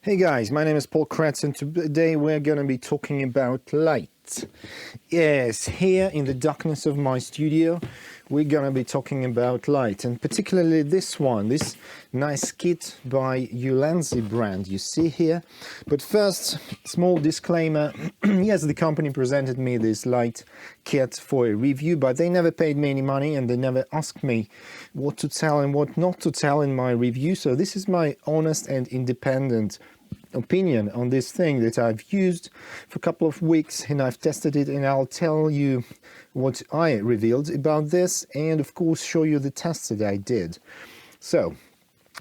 Hey guys, my name is Paul Kretz and today we're going to be talking about light. Yes, here in the darkness of my studio we're going to be talking about light, and particularly this one, this nice kit by ULANZI brand you see here. But first, small disclaimer, yes, the company presented me this light kit for a review, but they never paid me any money and they never asked me what to tell and what not to tell in my review. So this is my honest and independent opinion on this thing that I've used for a couple of weeks, and I've tested it, and I'll tell you what I revealed about this and of course show you the tests that I did. So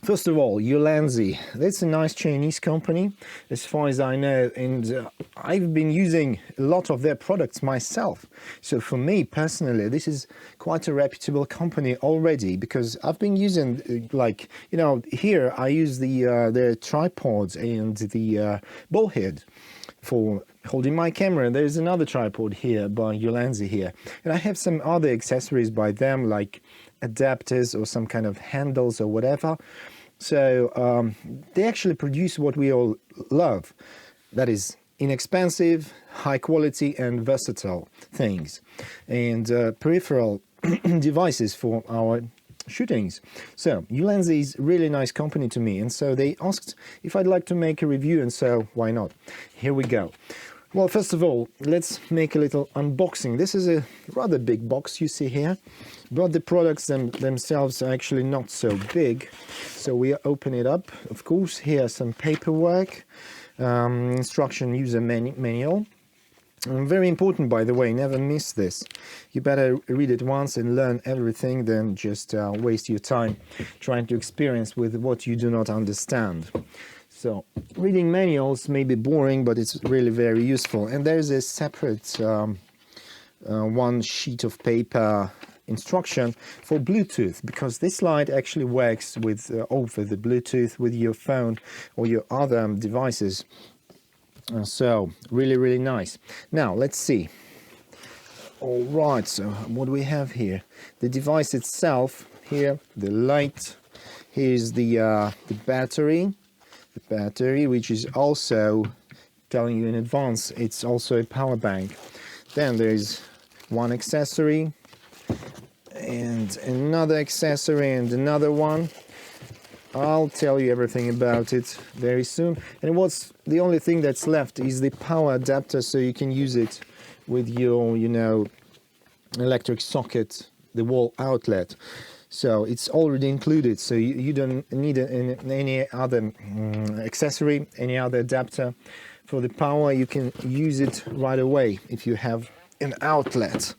first of all, ULANZI, that's a nice Chinese company as far as I know, and I've been using a lot of their products myself. So for me personally, this is quite a reputable company already, because I've been using, like, you know, here I use the tripods and the ball head for holding my camera. There's another tripod here by ULANZI here, and I have some other accessories by them like adapters or some kind of handles or whatever. So they actually produce what we all love, that is inexpensive, high quality and versatile things, and peripheral devices for our shootings. So ULANZI is a really nice company to me, and so they asked if I'd like to make a review, and so why not? Here we go. Well, first of all, let's make a little unboxing. This is a rather big box you see here, but the products themselves are actually not so big. So we open it up. Of course, here some paperwork, instruction user manual. Very important, by the way, never miss this. You better read it once and learn everything than just waste your time trying to experience with what you do not understand. So reading manuals may be boring, but it's really very useful. And there's a separate one sheet of paper instruction for Bluetooth, because this light actually works with over the Bluetooth with your phone or your other devices. So really nice. Now let's see. All right, so what do we have here? The device itself here, the light. Here's the battery. The battery, which is also telling you in advance, it's also a power bank. Then there's one accessory and another accessory and another one. I'll tell you everything about it very soon. And what's the only thing that's left is the power adapter, so you can use it with your, you know, electric socket, the wall outlet. So it's already included, so you don't need any other accessory, any other adapter. For the power, you can use it right away if you have an outlet.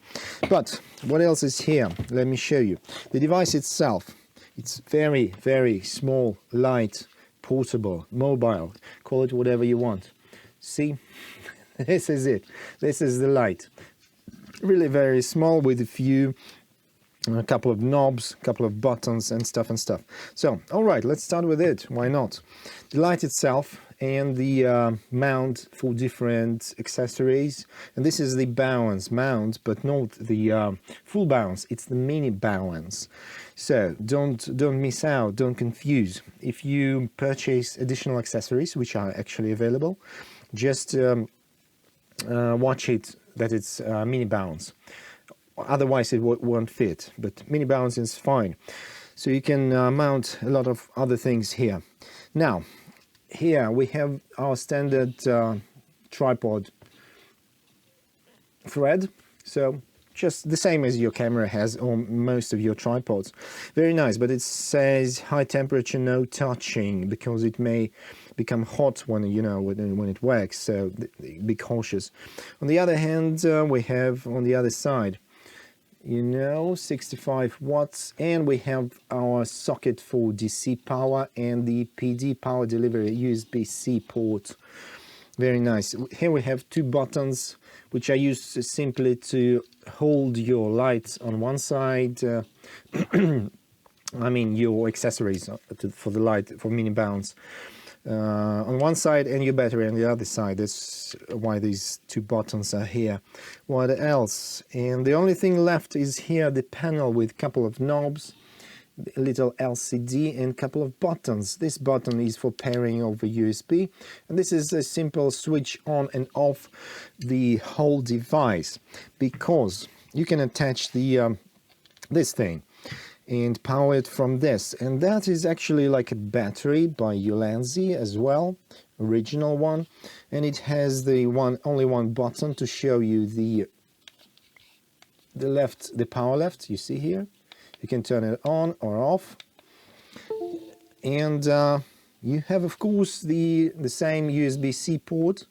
But what else is here? Let me show you. The device itself, it's very small, light, portable, mobile, call it whatever you want. See, this is it. This is the light. Really very small, with a couple of knobs, a couple of buttons and stuff. So, all right, let's start with it. Why not? The light itself and the mount for different accessories. And this is the balance mount, but not the full balance. It's the mini balance. So don't miss out. Don't confuse. If you purchase additional accessories, which are actually available, just watch it that it's mini balance. Otherwise it won't fit, but mini balance is fine. So you can mount a lot of other things here. Now, here we have our standard tripod thread, so just the same as your camera has, or most of your tripods. Very nice, but it says high temperature, no touching, because it may become hot when, you know, when it works, so be cautious. On the other hand, we have on the other side, you know, 65 watts, and we have our socket for DC power and the PD power delivery USB-C port. Very nice. Here we have two buttons which are used simply to hold your lights on one side, I mean your accessories for the light, for mini balance, on one side, and your battery on the other side. That's why these two buttons are here. What else? And the only thing left is here the panel with a couple of knobs a little LCD and a couple of buttons. This button is for pairing over USB, and this is a simple switch on and off the whole device, because you can attach the this thing and power it from this, and that is actually like a battery by ULANZI as well, original one, and it has the only one button to show you the power left. You see here, you can turn it on or off, and you have of course the same USB-C port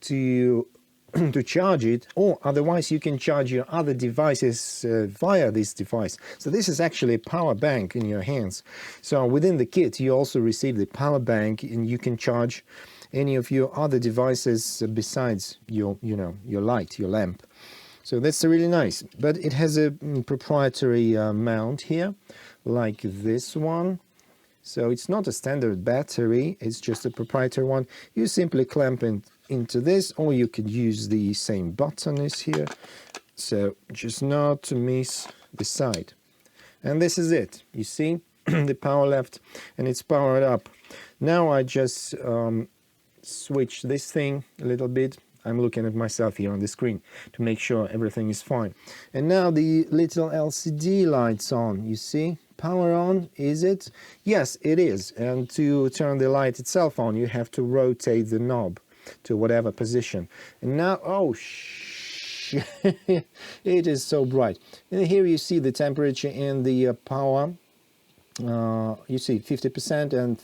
to to charge it, or otherwise you can charge your other devices via this device. So this is actually a power bank in your hands. So within the kit you also receive the power bank, and you can charge any of your other devices besides your your light, your lamp. So that's really nice. But it has a proprietary mount here, like this one. So it's not a standard battery, it's just a proprietary one. You simply clamp it into this, or you could use the same button is here. So just not to miss the side. And this is it. You see the power left, and it's powered up. Now I just switch this thing a little bit. I'm looking at myself here on the screen to make sure everything is fine. And now the little LCD light's on, you see? Power on, is it? Yes, it is. And to turn the light itself on, you have to rotate the knob to whatever position. And now, oh, it is so bright. And here you see the temperature and the power. You see 50% and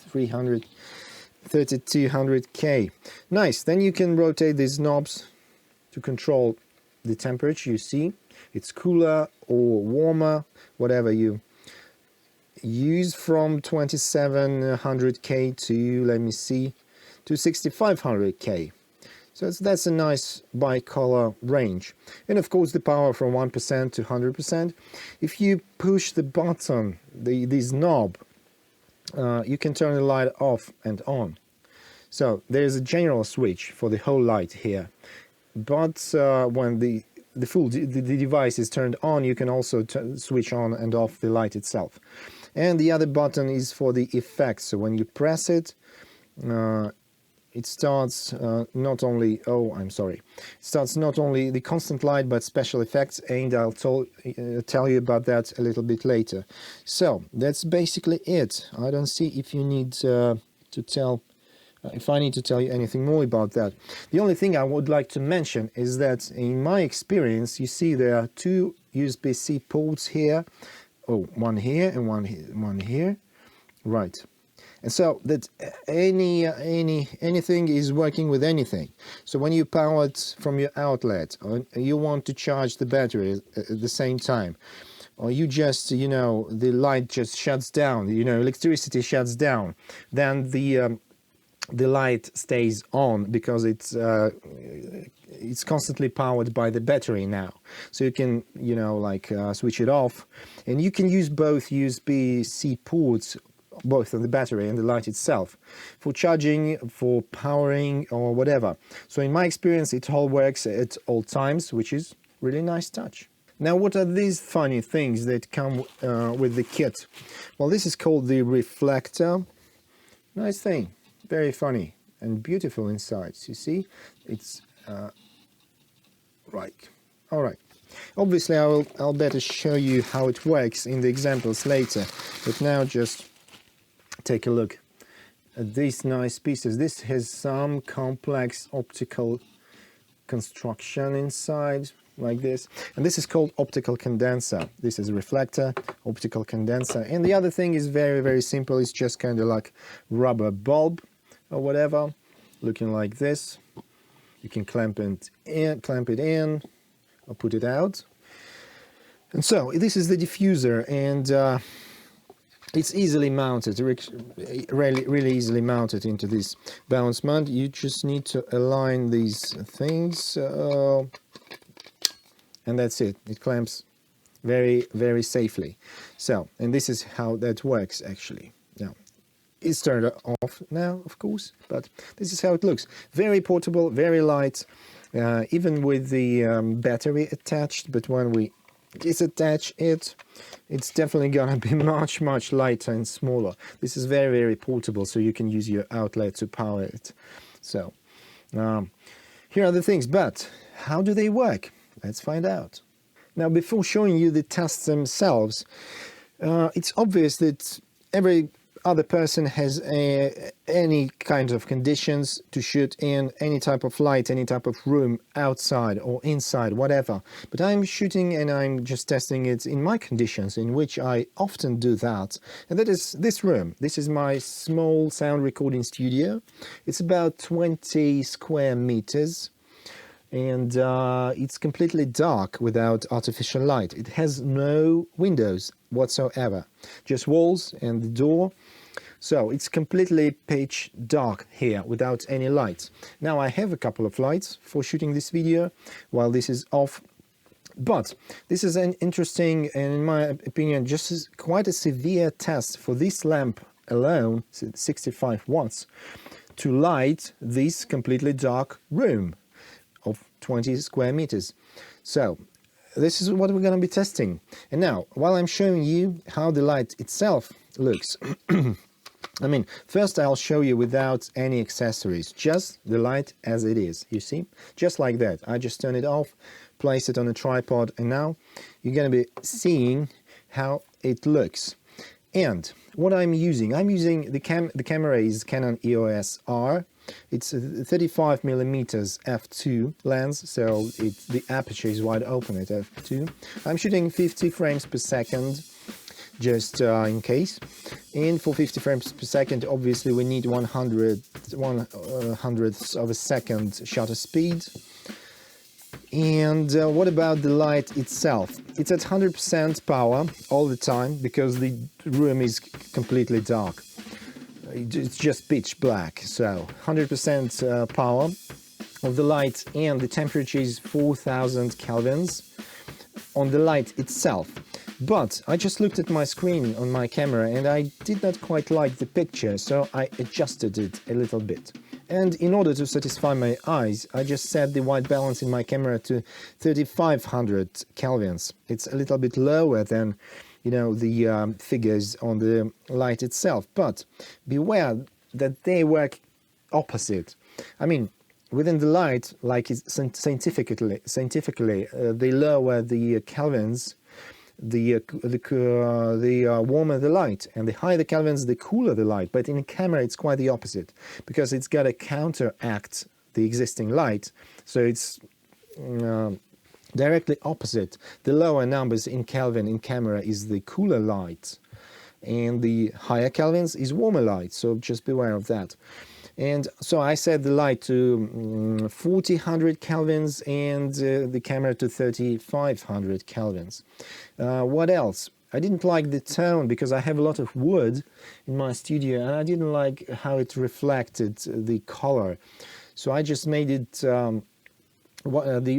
3200K. Nice. Then you can rotate these knobs to control the temperature. You see, it's cooler or warmer, whatever you use, from 2700K to, let me see, to 6500K. So that's a nice bicolor range. And of course the power from 1% to 100%. If you push the button, this knob, you can turn the light off and on. So there's a general switch for the whole light here. But when the device is turned on, you can also switch on and off the light itself. And the other button is for the effects. So when you press it, it starts not only, it starts not only the constant light but special effects, and I'll tell you about that a little bit later. So that's basically it. I don't see if you need if I need to tell you anything more about that. The only thing I would like to mention is that in my experience, you see there are two USB-C ports here. Oh, one here and one here. Right. And so that anything is working with anything. So when you power it from your outlet, or you want to charge the battery at the same time, or you just, the light just shuts down, electricity shuts down, then the light stays on because it's constantly powered by the battery now. So you can, switch it off, and you can use both USB-C ports, both on the battery and the light itself, for charging, for powering, or whatever. So in my experience, it all works at all times, which is really nice touch. Now, what are these funny things that come with the kit? Well, this is called the reflector. Nice thing, very funny and beautiful inside. You see, it's right. All right. Obviously, I'll better show you how it works in the examples later. But now, just take a look at these nice pieces. This has some complex optical construction inside, like this. And this is called optical condenser. This is a reflector, optical condenser. And the other thing is very, very simple. It's just kind of like rubber bulb or whatever, looking like this. You can clamp it in, or put it out. And so this is the diffuser, and it's easily mounted, really easily mounted into this bounce mount. You just need to align these things, and that's it. It clamps very, very safely. So, and this is how that works actually. Now, it's turned off now, of course, but this is how it looks. Very portable, very light, even with the battery attached. But when we disattach it, it's definitely gonna be much lighter and smaller. This is very portable, so you can use your outlet to power it. So here are the things, but how do they work? Let's find out. Now, before showing you the tests themselves, it's obvious that every other person has any kind of conditions to shoot in, any type of light, any type of room, outside or inside, whatever. But I'm shooting and I'm just testing it in my conditions, in which I often do that. And that is this room. This is my small sound recording studio. It's about 20 square meters. And it's completely dark without artificial light. It has no windows whatsoever, just walls and the door. So it's completely pitch dark here without any lights. Now I have a couple of lights for shooting this video while this is off. But this is an interesting and, in my opinion, just quite a severe test for this lamp alone, 65 watts, to light this completely dark room of 20 square meters. So this is what we're going to be testing. And now, while I'm showing you how the light itself looks, I mean, first I'll show you without any accessories, just the light as it is, you see? Just like that. I just turn it off, place it on a tripod, and now you're going to be seeing how it looks. And what I'm using the camera is Canon EOS R. It's a 35mm f2 lens, so the aperture is wide open at f2. I'm shooting 50 frames per second, just in case. And for 50 frames per second, obviously we need 1/100th of a second shutter speed. And what about the light itself? It's at 100% power all the time because the room is completely dark. It's just pitch black, so 100% power of the light, and the temperature is 4000 kelvins on the light itself. But I just looked at my screen on my camera and I did not quite like the picture, so I adjusted it a little bit. And in order to satisfy my eyes, I just set the white balance in my camera to 3500 kelvins. It's a little bit lower than, you know, the figures on the light itself, but beware that they work opposite. I mean, within the light, like it's scientifically, the lower the kelvins, the warmer the light, and the higher the kelvins, the cooler the light. But in a camera, it's quite the opposite, because it's got to counteract the existing light, so it's directly opposite. The lower numbers in Kelvin in camera is the cooler light, and the higher kelvins is warmer light, so just beware of that. And so I set the light to 4000 kelvins and the camera to 3500 kelvins. What else? I didn't like the tone because I have a lot of wood in my studio and I didn't like how it reflected the color. So I just made it the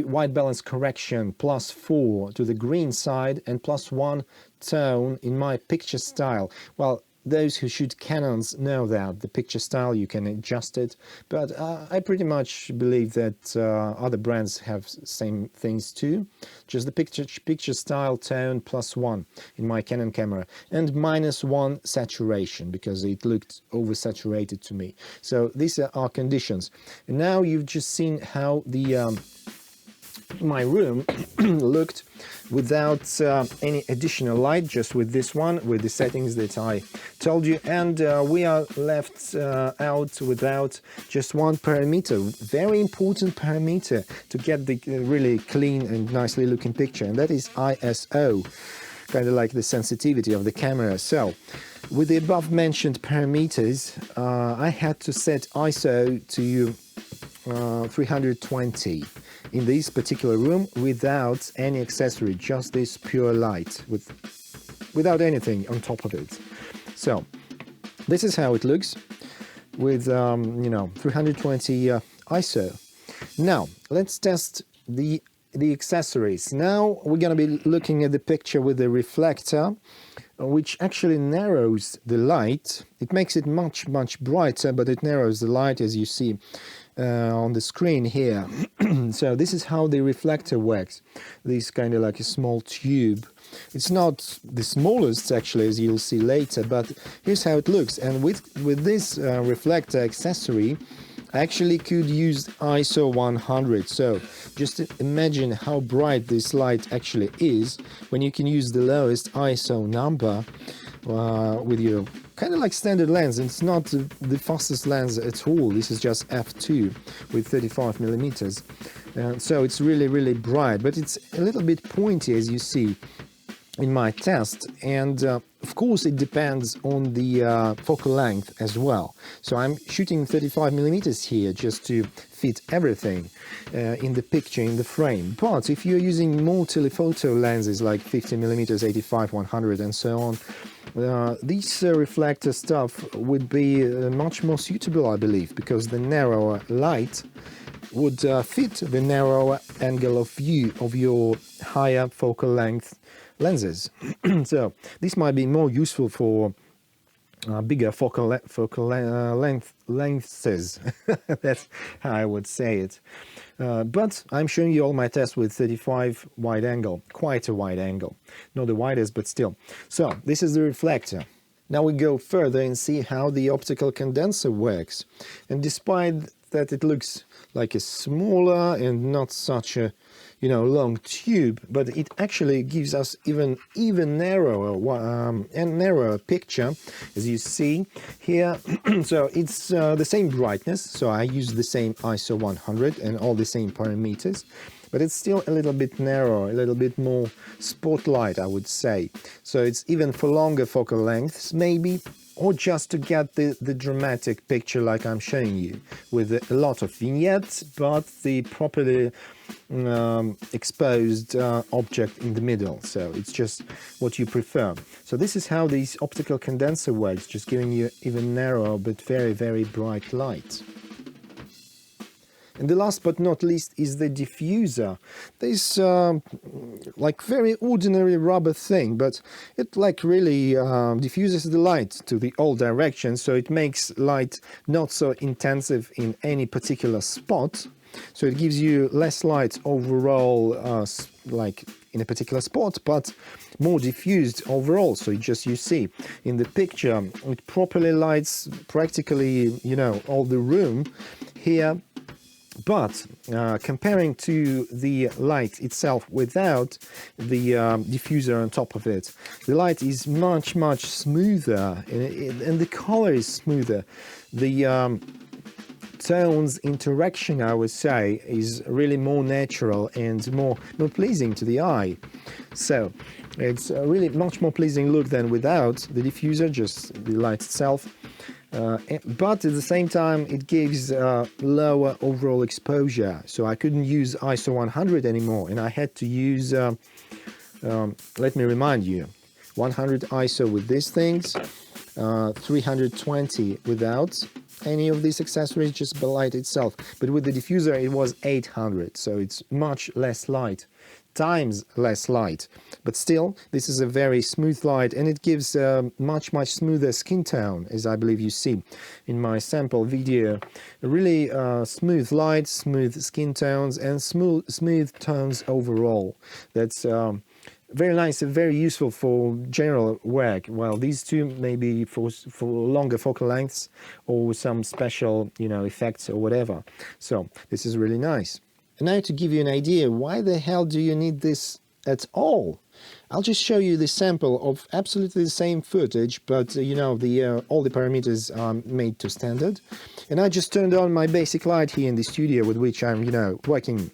white balance correction +4 to the green side and +1 tone in my picture style. Well, those who shoot Canons know that the picture style, you can adjust it, but I pretty much believe that other brands have same things too. Just the picture style tone +1 in my Canon camera, and -1 saturation because it looked oversaturated to me. So these are our conditions. And now you've just seen how the my room looked without any additional light, just with this one, with the settings that I told you, and we are left out without just one parameter, very important parameter to get the really clean and nicely looking picture, and that is ISO, kind of like the sensitivity of the camera. So with the above mentioned parameters, I had to set ISO to 320 in this particular room without any accessory, just this pure light without anything on top of it. So this is how it looks with 320 ISO. Now let's test the accessories. Now we're going to be looking at the picture with the reflector, which actually narrows the light. It makes it much brighter, but it narrows the light, as you see. on the screen here. So this is how the reflector works. This kind of like a small tube. It's not the smallest actually, as you'll see later, but here's how it looks. And with this reflector accessory, I actually could use ISO 100. So just imagine how bright this light actually is when you can use the lowest ISO number with your kind of like standard lens. It's not the fastest lens at all. This is just f2 with 35 millimeters. So it's really bright, but it's a little bit pointy, as you see in my test, and of course it depends on the focal length as well. So I'm shooting 35 millimeters here just to fit everything in the picture, in the frame. But if you're using more telephoto lenses like 50 millimeters, 85, 100 and so on, this reflector stuff would be much more suitable, I believe, because the narrower light would fit the narrower angle of view of your higher focal length lenses. So this might be more useful for bigger focal lengths. That's how I would say it. But I'm showing you all my tests with 35 wide angle, quite a wide angle, not the widest, but still. So this is the reflector. Now we go further and see how the optical condenser works. And despite that it looks like a smaller and not such a long tube, but it actually gives us even narrower picture, as you see here. So it's the same brightness, so I use the same ISO 100 and all the same parameters, but it's still a little bit narrower, a little bit more spotlight, I would say. So it's even for longer focal lengths maybe, or just to get the dramatic picture like I'm showing you, with a lot of vignettes, but the properly exposed object in the middle. So it's just what you prefer. So this is how this optical condenser works, just giving you even narrower but very bright light. And the last but not least is the diffuser. This like very ordinary rubber thing, but it like really diffuses the light to the all directions, so it makes light not so intensive in any particular spot. So it gives you less light overall, like in a particular spot, but more diffused overall. So you see in the picture, it properly lights practically, all the room here. But comparing to the light itself without the diffuser on top of it, the light is much smoother, and the color is smoother. The tones interaction, I would say, is really more natural and more pleasing to the eye. So it's a really much more pleasing look than without the diffuser, just the light itself. But at the same time it gives lower overall exposure, so I couldn't use ISO 100 anymore, and I had to use let me remind you, 100 ISO with these things, 320 without any of these accessories, just the light itself. But with the diffuser it was 800, so it's much less light, times less light, but still this is a very smooth light, and it gives a much smoother skin tone, as I believe you see in my sample video. A really smooth light, smooth skin tones, and smooth tones overall. That's very nice and very useful for general work. Well, these two maybe for longer focal lengths or some special effects or whatever. So this is really nice. And now, to give you an idea, why the hell do you need this at all? I'll just show you the sample of absolutely the same footage, but all the parameters are made to standard. And I just turned on my basic light here in the studio, with which I'm working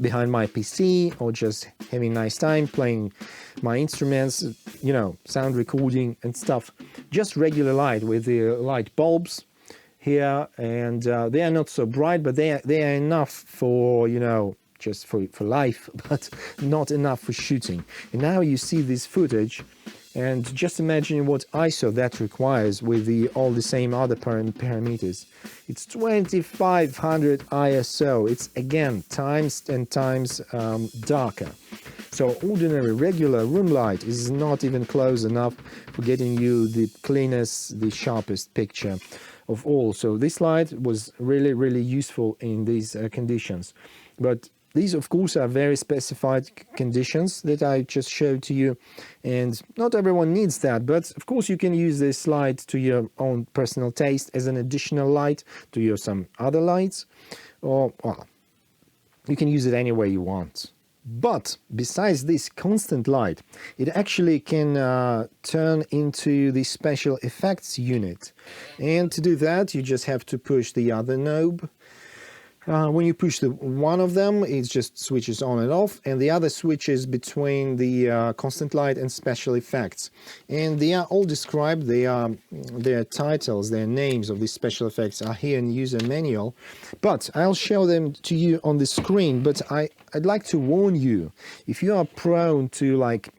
behind my PC, or just having a nice time playing my instruments, sound recording and stuff. Just regular light with the light bulbs here, and they are not so bright, but they are enough for just for life, but not enough for shooting. And now you see this footage, and just imagine what ISO that requires with all the same other parameters. It's 2500 ISO. It's again times and times darker. So ordinary regular room light is not even close enough for getting you the cleanest, the sharpest picture of all. So this light was really useful in these conditions. But these, of course, are very specified conditions that I just showed to you, and not everyone needs that. But of course, you can use this light to your own personal taste as an additional light to your some other lights, or well, you can use it any way you want. But besides this constant light, it actually can turn into the special effects unit. And to do that, you just have to push the other knob. When you push one of them, it just switches on and off, and the other switches between the constant light and special effects. And they are all described, their titles, their names of these special effects are here in the user manual, but I'll show them to you on the screen. But I'd like to warn you, if you are prone to like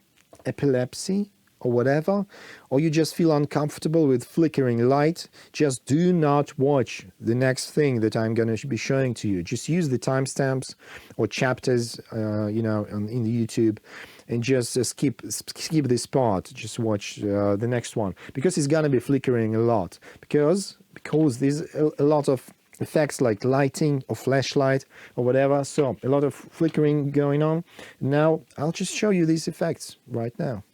epilepsy or whatever, or you just feel uncomfortable with flickering light, just do not watch the next thing that I'm going to be showing to you. Just use the timestamps or chapters, you know, in the YouTube, and just skip this part. Just watch the next one, because it's going to be flickering a lot, because there's a lot of effects like lighting or flashlight or whatever, so a lot of flickering going on. Now I'll just show you these effects right now.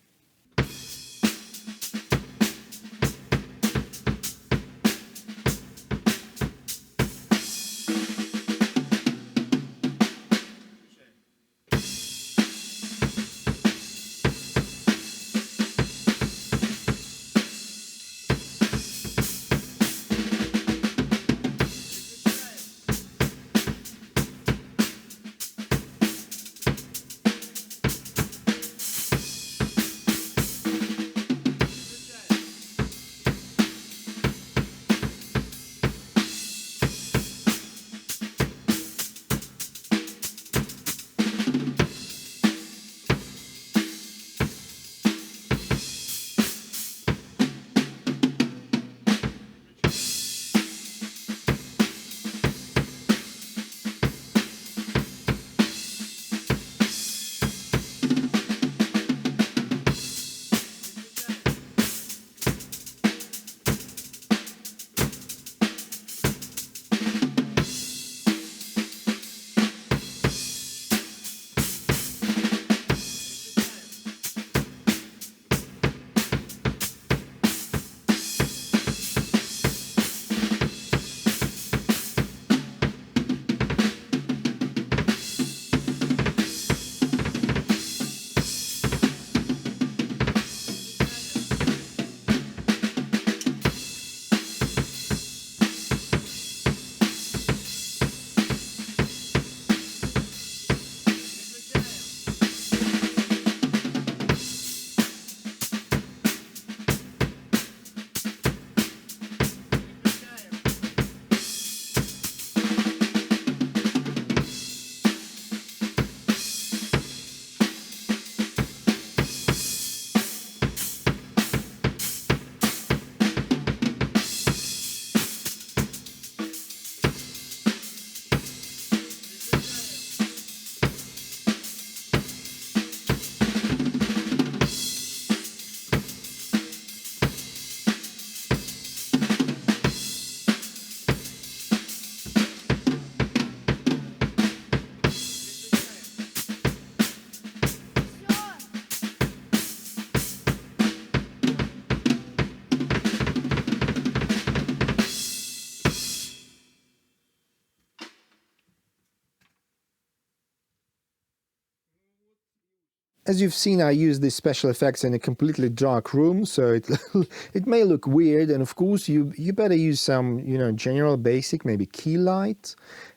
As you've seen, I use these special effects in a completely dark room, so it may look weird. And of course, you better use some, you know, general basic, maybe key light,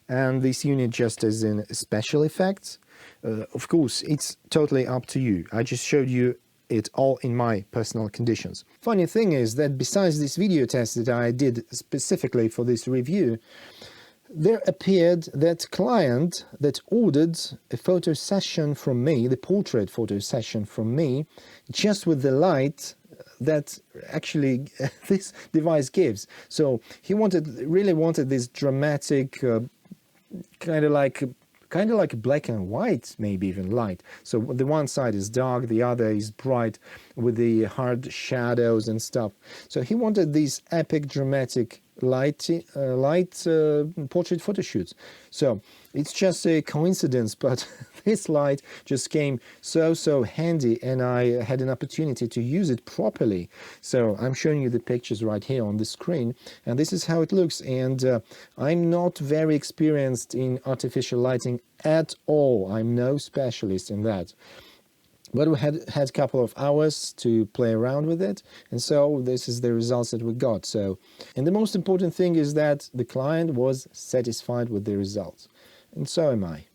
and this unit just as in special effects. Of course, it's totally up to you. I just showed you it all in my personal conditions. Funny thing is that besides this video test that I did specifically for this review, there appeared that client that ordered a photo session from me, the portrait photo session from me, just with the light that actually this device gives. So he really wanted this dramatic, kind of like kind of like a black and white, maybe even light. So the one side is dark, the other is bright with the hard shadows and stuff. So he wanted these epic, dramatic light portrait photo shoots. So it's just a coincidence, but this light just came so handy, and I had an opportunity to use it properly. So I'm showing you the pictures right here on the screen, and this is how it looks. And I'm not very experienced in artificial lighting at all. I'm no specialist in that. But we had a couple of hours to play around with it, and so this is the results that we got. So, and the most important thing is that the client was satisfied with the results, and so am I.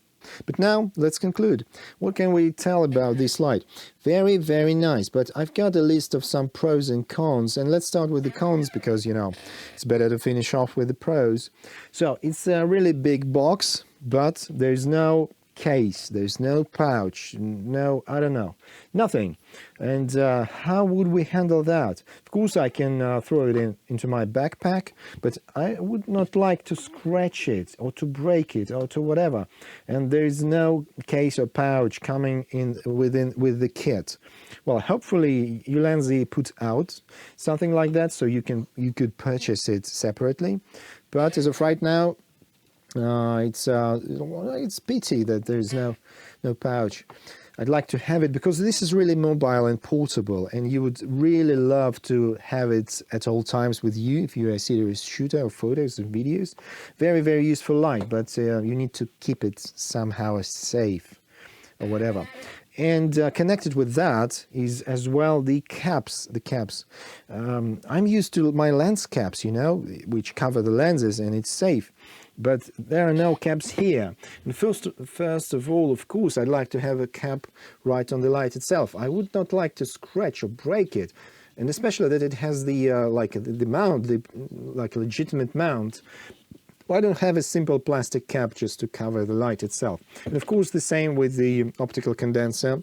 But now let's conclude. What can we tell about this light? Very, very nice, but I've got a list of some pros and cons, and let's start with the cons because, you know, it's better to finish off with the pros. So it's a really big box, but there's no case, there's no pouch, no, I don't know, nothing. And how would we handle that? Of course I can throw it into my backpack, but I would not like to scratch it or to break it or to whatever. And there is no case or pouch coming in with the kit. Well, hopefully ULANZI put out something like that, so you could purchase it separately. But as of right now, it's pity that there's no pouch. I'd like to have it because this is really mobile and portable, and you would really love to have it at all times with you if you're a serious shooter of photos and videos. Very, very useful light, but you need to keep it somehow safe or whatever. And connected with that is as well the caps. I'm used to my lens caps, you know, which cover the lenses, and it's safe. But there are no caps here. And first of all, of course, I'd like to have a cap right on the light itself. I would not like to scratch or break it, and especially that it has the the mount, like a legitimate mount. Why don't have a simple plastic cap just to cover the light itself? And of course, the same with the optical condenser.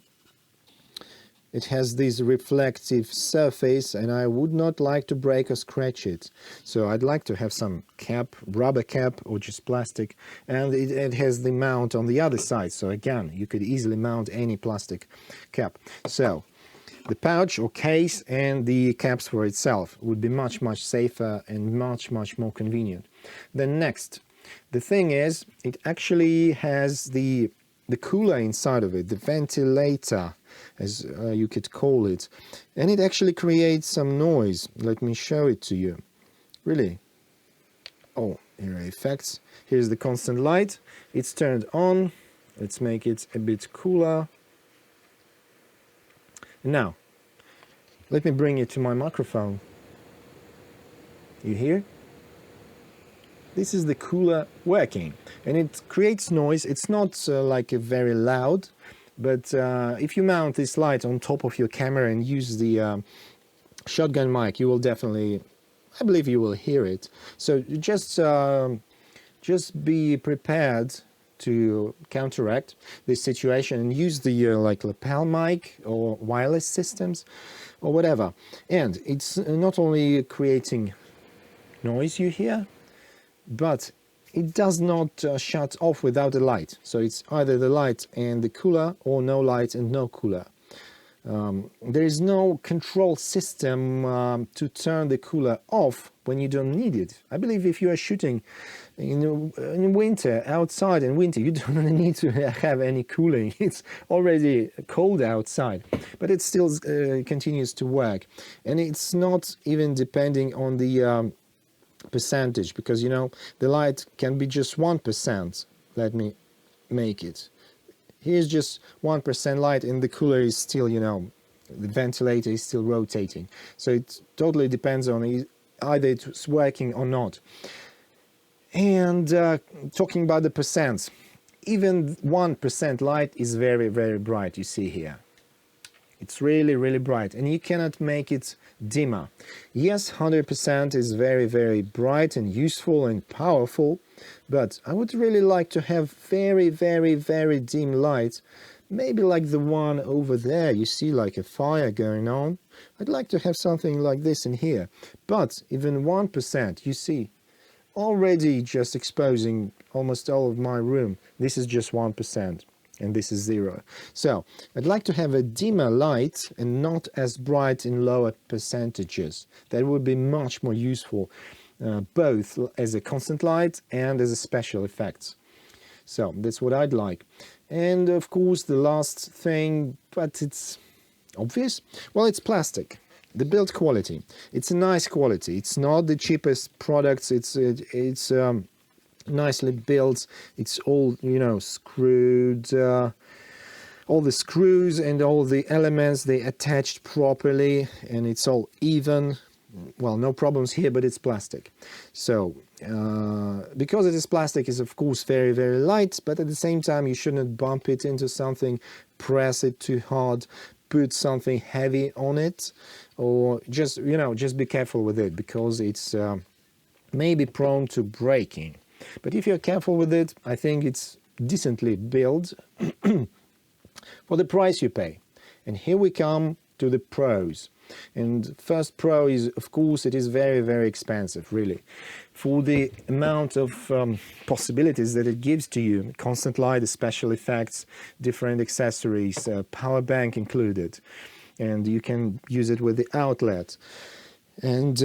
It has this reflective surface, and I would not like to break or scratch it. So I'd like to have some cap, rubber cap, or just plastic. And it has the mount on the other side. So again, you could easily mount any plastic cap. So the pouch or case and the caps for itself would be much safer and much more convenient. Then next, the thing is, it actually has the cooler inside of it, the ventilator, as you could call it, and it actually creates some noise. Let me show it to you. Really. Oh, here are effects. Here's the constant light. It's turned on. Let's make it a bit cooler. Now, let me bring it to my microphone. You hear? This is the cooler working, and it creates noise. It's not like a very loud, but if you mount this light on top of your camera and use the shotgun mic, you will definitely, I believe you will hear it. So just be prepared to counteract this situation and use the like lapel mic or wireless systems or whatever. And it's not only creating noise you hear, but it does not shut off without a light. So it's either the light and the cooler, or no light and no cooler. There is no control system to turn the cooler off when you don't need it. I believe if you are shooting in winter, outside in winter, you don't need to have any cooling. It's already cold outside, but it still continues to work. And it's not even depending on the percentage, because you know the light can be just 1%. Let me make it. Here's just 1% light, and the cooler is still, you know, the ventilator is still rotating. So it totally depends on either it's working or not. And talking about the percents, even 1% light is very bright. You see here, it's really bright, and you cannot make it dimmer. Yes, 100% is very bright and useful and powerful, but I would really like to have very dim light, maybe like the one over there. You see like a fire going on. I'd like to have something like this in here, but even 1%, you see, already just exposing almost all of my room. This is just 1%. And this is 0. So I'd like to have a dimmer light and not as bright in lower percentages. That would be much more useful, both as a constant light and as a special effects. So that's what I'd like. And of course the last thing, but it's obvious, well, it's plastic. The build quality, it's a nice quality. It's not the cheapest products. It's nicely built. It's all, you know, screwed, all the screws and all the elements, they attached properly, and it's all even. Well, no problems here, but it's plastic. So because it is plastic, it's of course very, very light, but at the same time you shouldn't bump it into something, press it too hard, put something heavy on it, or just, you know, just be careful with it, because it's maybe prone to breaking. But if you're careful with it, I think it's decently built for the price you pay. And here we come to the pros. And first pro is, of course, it is very, very expensive, really. For the amount of possibilities that it gives to you, constant light, special effects, different accessories, power bank included, and you can use it with the outlet, and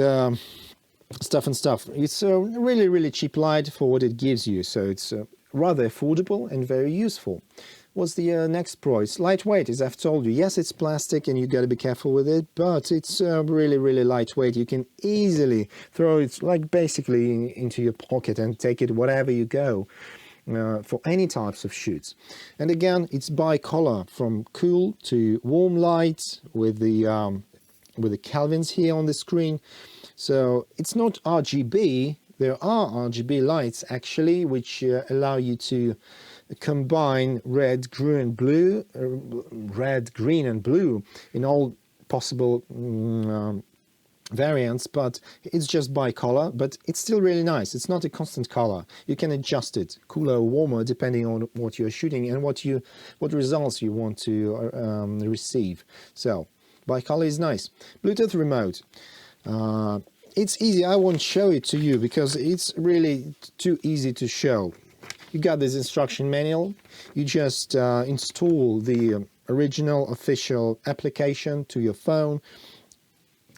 stuff. It's a really, really cheap light for what it gives you, so it's rather affordable and very useful. What's the next pro? It's lightweight, as I've told you. Yes, it's plastic and you got to be careful with it, but it's really, really lightweight. You can easily throw it like basically into your pocket and take it wherever you go for any types of shoots. And again, it's bi-color, from cool to warm light with the Kelvins here on the screen. So it's not RGB. There are RGB lights actually, which allow you to combine red, green and blue in all possible variants, but it's just bi-color, but it's still really nice. It's not a constant color. You can adjust it, cooler or warmer, depending on what you're shooting and what results you want to receive. So bi-color is nice. Bluetooth remote. It's easy. I won't show it to you because it's really too easy to show. You got this instruction manual. You just install the original official application to your phone,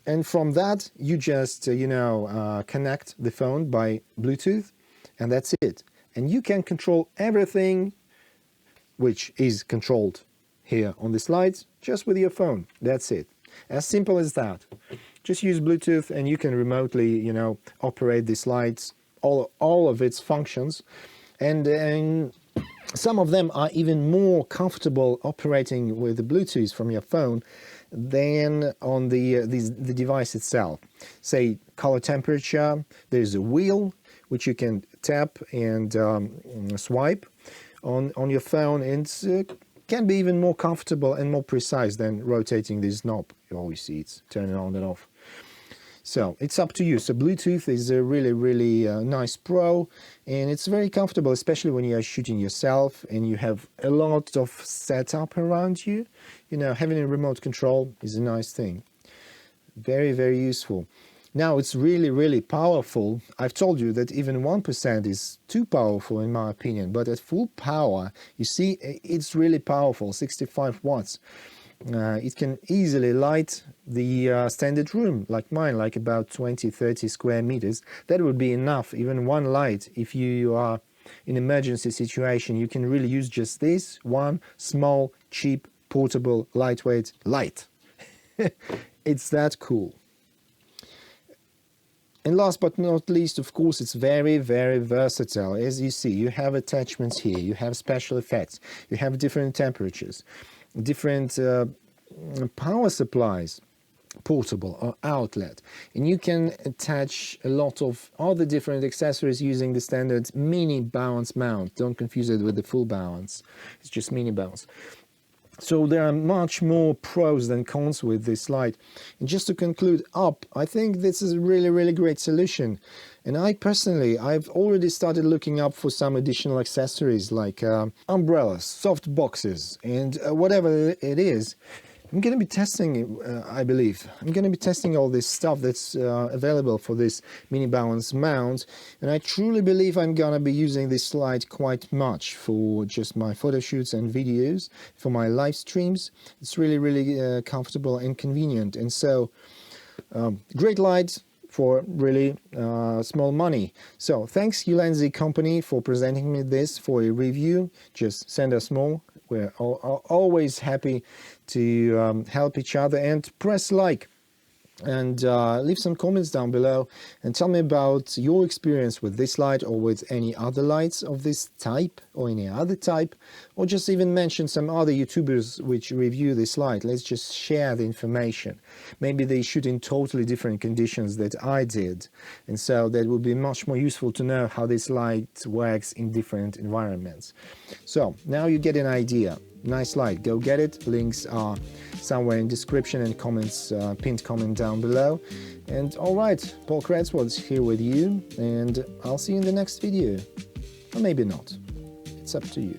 and from that you just connect the phone by Bluetooth, and that's it. And you can control everything which is controlled here on the slides just with your phone. That's it. As simple as that. Just use Bluetooth and you can remotely, operate the slides, all of its functions. And some of them are even more comfortable operating with the Bluetooth from your phone than on the device itself. Say color temperature, there's a wheel which you can tap and swipe on your phone, and can be even more comfortable and more precise than rotating this knob. You always see it's turning on and off. So it's up to you. So Bluetooth is a really, really nice pro, and it's very comfortable, especially when you are shooting yourself and you have a lot of setup around you. Having a remote control is a nice thing. Very, very useful. Now it's really, really powerful. I've told you that even 1% is too powerful in my opinion, but at full power, you see, it's really powerful, 65 watts. It can easily light the standard room like mine, like about 20-30 square meters. That would be enough, even one light. If you are in an emergency situation, you can really use just this one small, cheap, portable, lightweight light. It's that cool. And last but not least, of course, it's very, very versatile. As you see, you have attachments here, you have special effects, you have different temperatures, different power supplies, portable or outlet, and you can attach a lot of other different accessories using the standard mini bounce mount. Don't confuse it with the full bounce, it's just mini bounce. So there are much more pros than cons with this light. And just to conclude up, I think this is a really, really great solution. And I've already started looking up for some additional accessories like umbrellas, soft boxes, and whatever it is. I'm going to be testing, I believe. I'm going to be testing all this stuff that's available for this mini balance mount, and I truly believe I'm going to be using this light quite much for just my photo shoots and videos, for my live streams. It's really comfortable and convenient, and so great light for really small money. So thanks ULANZI company for presenting me this for a review. Just send us more. We're always happy to help each other, and press like and leave some comments down below and tell me about your experience with this light or with any other lights of this type or any other type, or just even mention some other YouTubers which review this light. Let's just share the information. Maybe they shoot in totally different conditions that I did, and so that would be much more useful to know how this light works in different environments. So now you get an idea. Nice light, go get it. Links are somewhere in description and comments, pinned comment down below. And alright, Paul Kretz was here with you, and I'll see you in the next video. Or maybe not. It's up to you.